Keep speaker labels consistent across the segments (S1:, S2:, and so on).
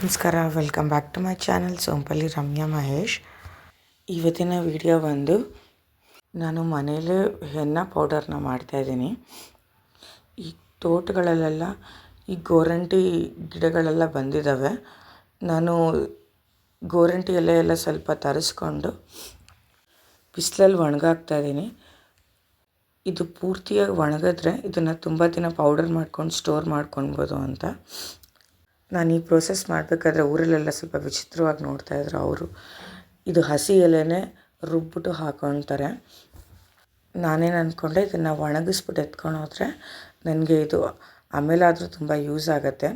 S1: ನಮಸ್ಕಾರ, welcome back to my channel Sompalli Ramya Mahesh. ಇವತ್ತಿನ video ಬಂದು ನಾನು ಮನೇಲೇ ಹೆನ್ನ ಪೌಡರ್ನ ಮಾಡ್ತಾಯಿದ್ದೀನಿ. ಈ ತೋಟಗಳಲ್ಲೆಲ್ಲ ಈ ಗೋರಂಟಿ ಗಿಡಗಳೆಲ್ಲ ಬಂದಿದ್ದಾವೆ. ನಾನು ಗೋರಂಟಿ ಎಲೆ ಎಲ್ಲ ಸ್ವಲ್ಪ ತರಿಸ್ಕೊಂಡು ಬಿಸಿಲಲ್ಲಿ ಒಣಗಾಕ್ತಾಯಿದ್ದೀನಿ. ಇದು ಪೂರ್ತಿಯಾಗಿ ಒಣಗಿದ್ರೆ ಇದನ್ನು ತುಂಬ ದಿನ ಪೌಡರ್ ಮಾಡ್ಕೊಂಡು ಸ್ಟೋರ್ ಮಾಡ್ಕೊಳ್ಬೋದು ಅಂತ. ನಾನು ಈ ಪ್ರೋಸೆಸ್ ಮಾಡಬೇಕಾದ್ರೆ ಊರಲ್ಲೆಲ್ಲ ಸ್ವಲ್ಪ ವಿಚಿತ್ರವಾಗಿ ನೋಡ್ತಾಯಿದ್ರು. ಅವರು ಇದು ಹಸಿ ಎಲೆನೇ ರುಬ್ಬಿಟ್ಟು ಹಾಕೊಳ್ತಾರೆ. ನಾನೇನು ಅಂದ್ಕೊಂಡೆ, ಇದನ್ನು ಒಣಗಿಸ್ಬಿಟ್ಟು ಎತ್ಕೊಂಡು ಹೋದರೆ ನನಗೆ ಇದು ಆಮೇಲಾದರೂ ತುಂಬ ಯೂಸ್ ಆಗುತ್ತೆ.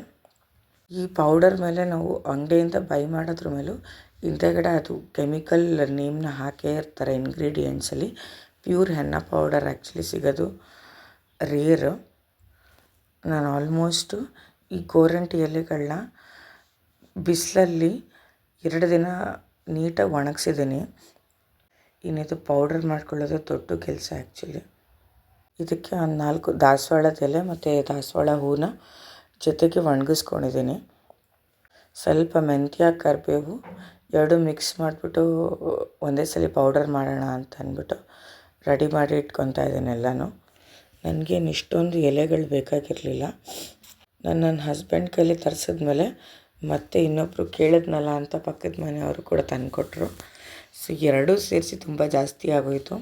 S1: ಈ ಪೌಡರ್ ಮೇಲೆ ನಾವು ಅಂಗಡಿಯಿಂದ ಬೈ ಮಾಡೋದ್ರ ಮೇಲೂ ಹಿಂದೆಗಡೆ ಅದು ಕೆಮಿಕಲ್ ನೇಮ್ನ ಹಾಕೇ ಇರ್ತಾರೆ ಇಂಗ್ರೀಡಿಯೆಂಟ್ಸಲ್ಲಿ. ಪ್ಯೂರ್ ಹೆನ್ನ ಪೌಡರ್ ಆ್ಯಕ್ಚುಲಿ ಸಿಗೋದು ರೇರು. ನಾನು ಆಲ್ಮೋಸ್ಟು ಈ ಗೋರಂಟಿ ಎಲೆಗಳನ್ನ ಬಿಸಿಲಲ್ಲಿ 2 ದಿನ ನೀಟಾಗಿ ಒಣಗಿಸಿದ್ದೀನಿ. ಇನ್ನಿದು ಪೌಡರ್ ಮಾಡ್ಕೊಳ್ಳೋದು ದೊಡ್ಡ ಕೆಲಸ ಆ್ಯಕ್ಚುಲಿ. ಇದಕ್ಕೆ ಒಂದು 4 ದಾಸವಾಳದ ಎಲೆ ಮತ್ತು ದಾಸವಾಳ ಹೂನ ಜೊತೆಗೆ ಒಣಗಿಸ್ಕೊಂಡಿದ್ದೀನಿ. ಸ್ವಲ್ಪ ಮೆಂತ್ಯ, ಕರಿಬೇವು 2 ಮಿಕ್ಸ್ ಮಾಡಿಬಿಟ್ಟು ಒಂದೇ ಸಲ ಪೌಡರ್ ಮಾಡೋಣ ಅಂತ ಅಂದ್ಬಿಟ್ಟು ರೆಡಿ ಮಾಡಿ ಇಟ್ಕೊತಾ ಇದ್ದೀನಿ ಎಲ್ಲನೂ. ನನಗೇನು ಇಷ್ಟೊಂದು ಎಲೆಗಳು ಬೇಕಾಗಿರಲಿಲ್ಲ. ನನ್ನ ಹಸ್ಬೆಂಡ್ ಕೈಲಿ ತರಿಸಿದ್ಮೇಲೆ ಮತ್ತೆ ಇನ್ನೊಬ್ಬರು ಕೇಳಿದ್ನಲ್ಲ ಅಂತ ಪಕ್ಕದ ಮನೆಯವರು ಕೂಡ ತಂದುಕೊಟ್ರು. ಸೊ ಎರಡೂ ಸೇರಿಸಿ ತುಂಬ ಜಾಸ್ತಿ ಆಗೋಯಿತು.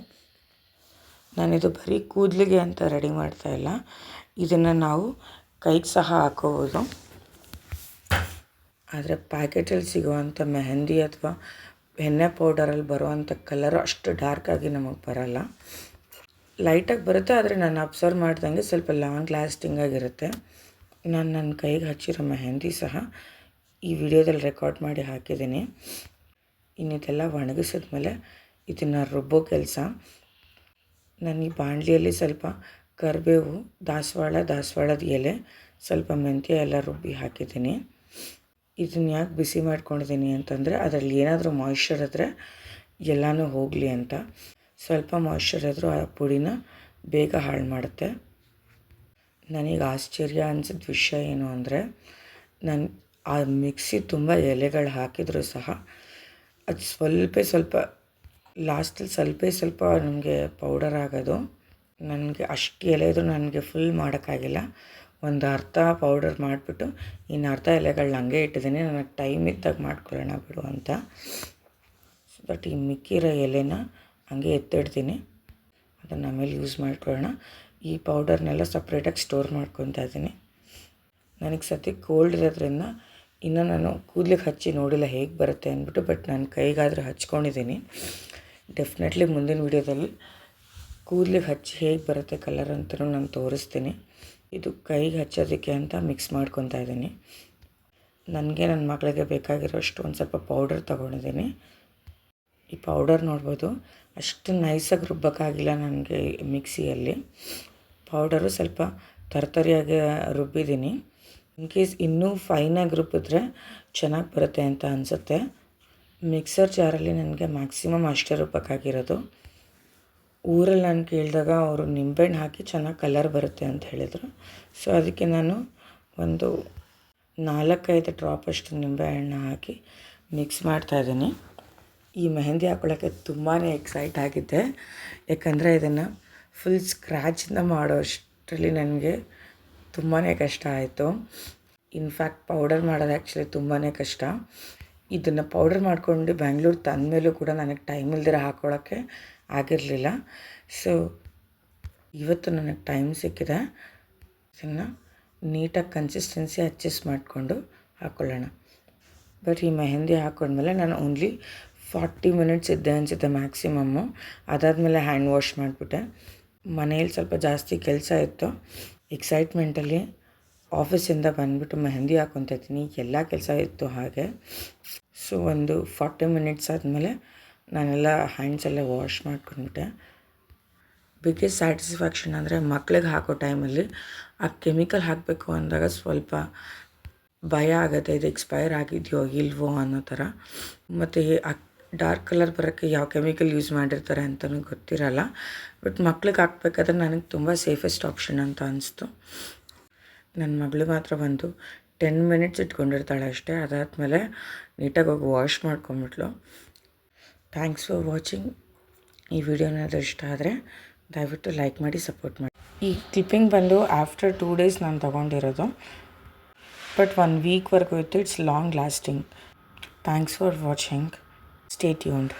S1: ನಾನಿದು ಬರೀ ಕೂದಲಿಗೆ ಅಂತ ರೆಡಿ ಮಾಡ್ತಾಯಿಲ್ಲ. ಇದನ್ನು ನಾವು ಕೈಗೆ ಸಹ ಹಾಕೋಬೋದು. ಆದರೆ ಪ್ಯಾಕೆಟಲ್ಲಿ ಸಿಗೋವಂಥ ಮೆಹಂದಿ ಅಥವಾ ಎಣ್ಣೆ ಪೌಡರಲ್ಲಿ ಬರುವಂಥ ಕಲರು ಅಷ್ಟು ಡಾರ್ಕಾಗಿ ನಮಗೆ ಬರೋಲ್ಲ. ಲೈಟಾಗಿ ಬರುತ್ತೆ, ಆದರೆ ನಾನು ಅಬ್ಸರ್ವ್ ಮಾಡ್ದಂಗೆ ಸ್ವಲ್ಪ ಲಾಂಗ್ ಲಾಸ್ಟಿಂಗ್ ಆಗಿರುತ್ತೆ. ನಾನು ನನ್ನ ಕೈಗೆ ಹಚ್ಚಿರೋ ಮೆಹಂದಿ ಸಹ ಈ ವಿಡಿಯೋದಲ್ಲಿ ರೆಕಾರ್ಡ್ ಮಾಡಿ ಹಾಕಿದ್ದೀನಿ. ಇನ್ನಿದೆಲ್ಲ ಒಣಗಿಸಿದ್ಮೇಲೆ ಇದನ್ನು ರುಬ್ಬೋ ಕೆಲಸ. ನಾನು ಈ ಬಾಣಲಿಯಲ್ಲಿ ಸ್ವಲ್ಪ ಕರಿಬೇವು, ದಾಸವಾಳದ ಎಲೆ, ಸ್ವಲ್ಪ ಮೆಂತ್ಯ ಎಲ್ಲ ರುಬ್ಬಿ ಹಾಕಿದ್ದೀನಿ. ಇದನ್ನು ಯಾಕೆ ಬಿಸಿ ಮಾಡ್ಕೊಂಡಿದ್ದೀನಿ ಅಂತಂದರೆ ಅದರಲ್ಲಿ ಏನಾದರೂ ಮಾಯಿಶ್ಚರ್ ಇದ್ದರೆ ಎಲ್ಲನೂ ಹೋಗಲಿ ಅಂತ. ಸ್ವಲ್ಪ ಮಾಯಿಶ್ಚರ್ ಇದ್ದರೂ ಆ ಪುಡಿನ ಬೇಗ ಹಾಳು ಮಾಡುತ್ತೆ. ನನಗೆ ಆಶ್ಚರ್ಯ ಅನಿಸಿದ ವಿಷಯ ಏನು ಅಂದರೆ, ನಾನು ಆ ಮಿಕ್ಸಿ ತುಂಬ ಎಲೆಗಳು ಹಾಕಿದರೂ ಸಹ ಅದು ಸ್ವಲ್ಪ ಲಾಸ್ಟಲ್ಲಿ ಸ್ವಲ್ಪ ನನಗೆ ಪೌಡರ್ ಆಗೋದು. ನನಗೆ ಅಷ್ಟು ಎಲೆ ಇದ್ರೂ ನನಗೆ ಫುಲ್ ಮಾಡೋಕ್ಕಾಗಿಲ್ಲ. ಒಂದು ಅರ್ಧ ಪೌಡರ್ ಮಾಡಿಬಿಟ್ಟು ಇನ್ನು ಅರ್ಧ ಎಲೆಗಳನ್ನ ಹಂಗೆ ಇಟ್ಟಿದ್ದೀನಿ. ನನಗೆ ಟೈಮ್ ಇದ್ದಾಗ ಮಾಡ್ಕೊಳ್ಳೋಣ ಬಿಡು ಅಂತ. ಬಟ್ ಈ ಮಿಕ್ಕಿರೋ ಎಲೆನ ಹಂಗೆ ಎತ್ತಿಡ್ತೀನಿ. ಅದನ್ನು ಆಮೇಲೆ ಯೂಸ್ ಮಾಡ್ಕೊಳ್ಳೋಣ. ಈ ಪೌಡರ್ನೆಲ್ಲ ಸಪ್ರೇಟಾಗಿ ಸ್ಟೋರ್ ಮಾಡ್ಕೊತಾ ಇದ್ದೀನಿ. ನನಗೆ ಸದ್ಯಕ್ಕೆ ಕೋಲ್ಡ್ ಇರೋದ್ರಿಂದ ಇನ್ನೂ ನಾನು ಕೂದಲಿಗೆ ಹಚ್ಚಿ ನೋಡಿಲ್ಲ ಹೇಗೆ ಬರುತ್ತೆ ಅಂದ್ಬಿಟ್ಟು. ಬಟ್ ನಾನು ಕೈಗಾದರೆ ಹಚ್ಕೊಂಡಿದ್ದೀನಿ. ಡೆಫಿನೆಟ್ಲಿ ಮುಂದಿನ ವೀಡಿಯೋದಲ್ಲಿ ಕೂದಲಿಗೆ ಹಚ್ಚಿ ಹೇಗೆ ಬರುತ್ತೆ ಕಲರ್ ಅಂತಲೂ ನಾನು ತೋರಿಸ್ತೀನಿ. ಇದು ಕೈಗೆ ಹಚ್ಚೋದಕ್ಕೆ ಅಂತ ಮಿಕ್ಸ್ ಮಾಡ್ಕೊತಾ ಇದ್ದೀನಿ. ನನಗೆ ನನ್ನ ಮಗಳಿಗೆ ಬೇಕಾಗಿರೋಷ್ಟು ಒಂದು ಸ್ವಲ್ಪ ಪೌಡರ್ ತೊಗೊಂಡಿದ್ದೀನಿ. ಈ ಪೌಡರ್ ನೋಡ್ಬೋದು, ಅಷ್ಟು ನೈಸಾಗಿ ರುಬ್ಬೋಕ್ಕಾಗಿಲ್ಲ ನನಗೆ ಮಿಕ್ಸಿಯಲ್ಲಿ. ಪೌಡರು ಸ್ವಲ್ಪ ತರ್ತರಿಯಾಗಿ ರುಬ್ಬಿದ್ದೀನಿ. ಇನ್ ಕೇಸ್ ಇನ್ನೂ ಫೈನಾಗಿ ರುಬ್ಬಿದ್ರೆ ಚೆನ್ನಾಗಿ ಬರುತ್ತೆ ಅಂತ ಅನಿಸುತ್ತೆ. ಮಿಕ್ಸರ್ ಜಾರಲ್ಲಿ ನನಗೆ ಮ್ಯಾಕ್ಸಿಮಮ್ ಅಷ್ಟೇ ರುಬ್ಬೋಕ್ಕಾಗಿರೋದು. ಊರಲ್ಲಿ ನಾನು ಕೇಳಿದಾಗ ಅವರು ನಿಂಬೆಹಣ್ಣು ಹಾಕಿ ಚೆನ್ನಾಗಿ ಕಲರ್ ಬರುತ್ತೆ ಅಂತ ಹೇಳಿದರು. ಸೊ ಅದಕ್ಕೆ ನಾನು ಒಂದು 4-5 ಡ್ರಾಪಷ್ಟು ನಿಂಬೆಹಣ್ಣು ಹಾಕಿ ಮಿಕ್ಸ್ ಮಾಡ್ತಾಯಿದ್ದೀನಿ. ಈ ಮೆಹಂದಿ ಹಾಕ್ಕೊಳ್ಳೋಕ್ಕೆ ತುಂಬಾ ಎಕ್ಸೈಟ್ ಆಗಿದ್ದೆ. ಯಾಕಂದರೆ ಇದನ್ನು ಫುಲ್ ಸ್ಕ್ರ್ಯಾಚಿಂದ ಮಾಡೋ ಅಷ್ಟರಲ್ಲಿ ನನಗೆ ತುಂಬಾ ಕಷ್ಟ ಆಯಿತು. ಇನ್ಫ್ಯಾಕ್ಟ್ ಪೌಡರ್ ಮಾಡೋದು ಆ್ಯಕ್ಚುಲಿ ತುಂಬಾ ಕಷ್ಟ. ಇದನ್ನು ಪೌಡರ್ ಮಾಡ್ಕೊಂಡು ಬ್ಯಾಂಗ್ಳೂರು ತಂದಮೇಲೂ ಕೂಡ ನನಗೆ ಟೈಮ್ ಇಲ್ದಿರ ಹಾಕ್ಕೊಳ್ಳೋಕ್ಕೆ ಆಗಿರಲಿಲ್ಲ. ಸೊ ಇವತ್ತು ನನಗೆ ಟೈಮ್ ಸಿಕ್ಕಿದೆ. ಇದನ್ನು ನೀಟಾಗಿ ಕನ್ಸಿಸ್ಟೆನ್ಸಿ ಅಡ್ಜಸ್ಟ್ ಮಾಡಿಕೊಂಡು ಹಾಕ್ಕೊಳ್ಳೋಣ. ಬಟ್ ಈ ಮೆಹಂದಿ ಹಾಕ್ಕೊಂಡ್ಮೇಲೆ ನಾನು ಓನ್ಲಿ 40 ಮಿನಿಟ್ಸ್ ಇದ್ದೆ ಅನಿಸುತ್ತೆ ಮ್ಯಾಕ್ಸಿಮಮ್ಮು. ಅದಾದಮೇಲೆ ಹ್ಯಾಂಡ್ ವಾಶ್ ಮಾಡಿಬಿಟ್ಟೆ. ಮನೇಲಿ ಸ್ವಲ್ಪ ಜಾಸ್ತಿ ಕೆಲಸ ಇತ್ತು. ಎಕ್ಸೈಟ್ಮೆಂಟಲ್ಲಿ ಆಫೀಸಿಂದ ಬಂದುಬಿಟ್ಟು ಮೆಹಂದಿ ಹಾಕ್ಕೊತಾ ಇದ್ದೀನಿ. ಎಲ್ಲ ಕೆಲಸ ಇತ್ತು ಹಾಗೆ. ಸೊ ಒಂದು 40 ಮಿನಿಟ್ಸ್ ಆದಮೇಲೆ ನಾನೆಲ್ಲ ಹ್ಯಾಂಡ್ಸೆಲ್ಲ ವಾಶ್ ಮಾಡ್ಕೊಂಡ್ಬಿಟ್ಟೆ. ಬಿಗ್ಗೆಸ್ಟ್ ಸ್ಯಾಟಿಸ್ಫ್ಯಾಕ್ಷನ್ ಅಂದರೆ ಮಕ್ಳಿಗೆ ಹಾಕೋ ಟೈಮಲ್ಲಿ ಆ ಕೆಮಿಕಲ್ ಹಾಕಬೇಕು ಅಂದಾಗ ಸ್ವಲ್ಪ ಭಯ ಆಗುತ್ತೆ, ಇದು ಎಕ್ಸ್ಪೈರ್ ಆಗಿದೆಯೋ ಇಲ್ವೋ ಅನ್ನೋ ಥರ. ಮತ್ತು ಆ ಡಾರ್ಕ್ ಕಲರ್ ಬರೋಕ್ಕೆ ಯಾವ ಕೆಮಿಕಲ್ ಯೂಸ್ ಮಾಡಿರ್ತಾರೆ ಅಂತಲೂ ಗೊತ್ತಿರಲ್ಲ. ಬಟ್ ಮಕ್ಳಿಗೆ ಹಾಕ್ಬೇಕಾದ್ರೆ ನನಗೆ ತುಂಬ ಸೇಫೆಸ್ಟ್ ಆಪ್ಷನ್ ಅಂತ ಅನಿಸ್ತು. ನನ್ನ ಮಗಳು ಮಾತ್ರ ಒಂದು 10 ಮಿನಿಟ್ಸ್ ಇಟ್ಕೊಂಡಿರ್ತಾಳೆ ಅಷ್ಟೇ. ಅದಾದಮೇಲೆ ನೀಟಾಗಿ ಹೋಗಿ ವಾಶ್ ಮಾಡ್ಕೊಂಬಿಟ್ಲು. Thanks for watching. ಈ ವಿಡಿಯೋ ಏನಾದರೂ ಇಷ್ಟ ಆದರೆ ದಯವಿಟ್ಟು ಲೈಕ್ ಮಾಡಿ ಸಪೋರ್ಟ್ ಮಾಡಿ. ಈ ಕ್ಲಿಪ್ಪಿಂಗ್ ಬಂದು ಆಫ್ಟರ್ 2 ಡೇಸ್ ನಾನು ತೊಗೊಂಡಿರೋದು, ಬಟ್ 1 ವೀಕ್ವರೆಗೂ ಇತ್ತು. It's long lasting. Thanks for watching. Stay tuned.